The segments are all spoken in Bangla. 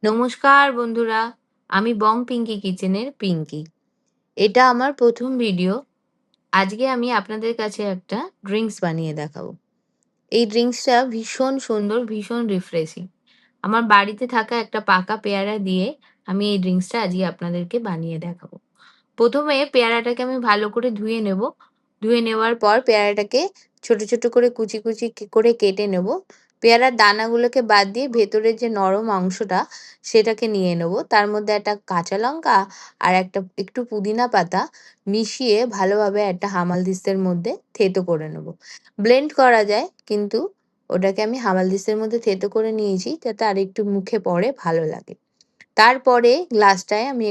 নমস্কার বন্ধুরা, আমি বং পিঙ্কি কিচেনের পিঙ্কি। এটা আমার ১ম ভিডিও। আজকে আমি আপনাদের কাছে একটা ড্রিংকস বানিয়ে দেখাবো। এই ড্রিংকসটা ভীষণ সুন্দর, ভীষণ রিফ্রেশিং। আমার বাড়িতে থাকা একটা পাকা পেয়ারা দিয়ে আমি এই ড্রিংকসটা আজকে আপনাদেরকে বানিয়ে দেখাবো। ১ম পেয়ারাটাকে আমি ভালো করে ধুয়ে নেব। ধুয়ে নেওয়ার পর পেয়ারাটাকে ছোট, ছোট করে কুচি, কুচি করে কেটে নেব। পেয়ারার দানাগুলোকে বাদ দিয়ে ভেতরের যে নরম অংশটা সেটাকে নিয়ে নেব। তার মধ্যে একটা কাঁচা লঙ্কা আর একটু পুদিনা পাতা মিশিয়ে ভালোভাবে একটা হামালদিস্তার মধ্যে থেঁতো করে নেব। ব্লেন্ড করা যায় কিন্তু ওটাকে আমি হামালদিস্তার মধ্যে থেঁতো করে নিয়েছি যাতে আরেকটু মুখে পড়ে ভালো লাগে। তারপরে গ্লাসটায় আমি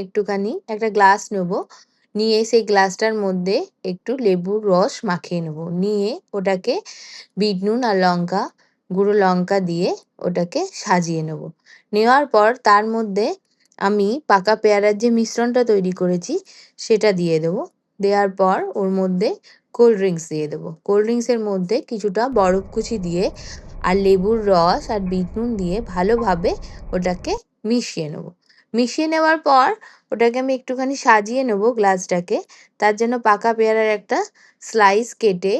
একটা গ্লাস নেব। নিয়ে সেই গ্লাসটার মধ্যে একটু লেবুর রস মাখিয়ে নেব। নিয়ে ওটাকে বিট নুন আর গুঁড়ো লঙ্কা দিয়ে ওটাকে সাজিয়ে নেব। নেওয়ার পর তার মধ্যে আমি পাকা পেয়ারার যে মিশ্রণটা তৈরি করেছি সেটা দিয়ে দেবো। দেওয়ার পর ওর মধ্যে কোল্ড ড্রিঙ্কস দিয়ে দেবো। কোল্ড ড্রিঙ্কসের মধ্যে কিছুটা বরফ কুচি দিয়ে আর লেবুর রস আর বিট নুন দিয়ে ভালোভাবে ওটাকে মিশিয়ে নেব। মিশিয়ে নেওয়ার পর ওটাকে আমি একটুখানি সাজিয়ে নেব গ্লাসটাকে। তার জন্য পাকা পেয়ারার একটা স্লাইস কেটে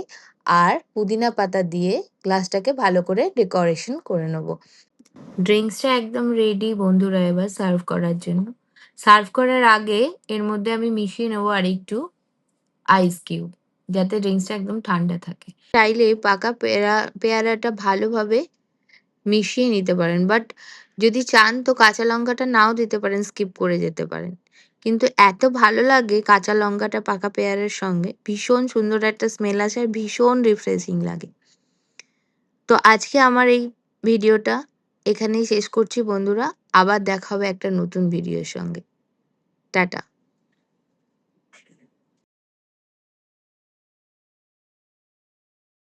আর পুদিনা পাতা দিয়ে গ্লাসটাকে ভালো করে ডেকোরেশন করে নেব। ড্রিঙ্কসটা একদম রেডি বন্ধুরা, এবার সার্ভ করার জন্য। সার্ভ করার আগে এর মধ্যে আমি মিশিয়ে নেব আরেকটু আইস কিউব, যাতে ড্রিঙ্কসটা একদম ঠান্ডা থাকে। চাইলে পাকা পেয়ারাটা ভালোভাবে মিশিয়ে নিতে পারেন, বাট যদি চান তো কাঁচা লঙ্কাটা নাও দিতে পারেন, স্কিপ করে যেতে পারেন। কিন্তু এত ভালো লাগে কাঁচা লঙ্কাটা পাকা পেয়ারার সঙ্গে, ভীষণ সুন্দর একটা স্মেল আসে আর ভীষণ রিফ্রেশিং লাগে। তো আজকে আমার এই ভিডিওটা এখানেই শেষ করছি বন্ধুরা। আবার দেখা হবে একটা নতুন ভিডিওর সঙ্গে। টাটা।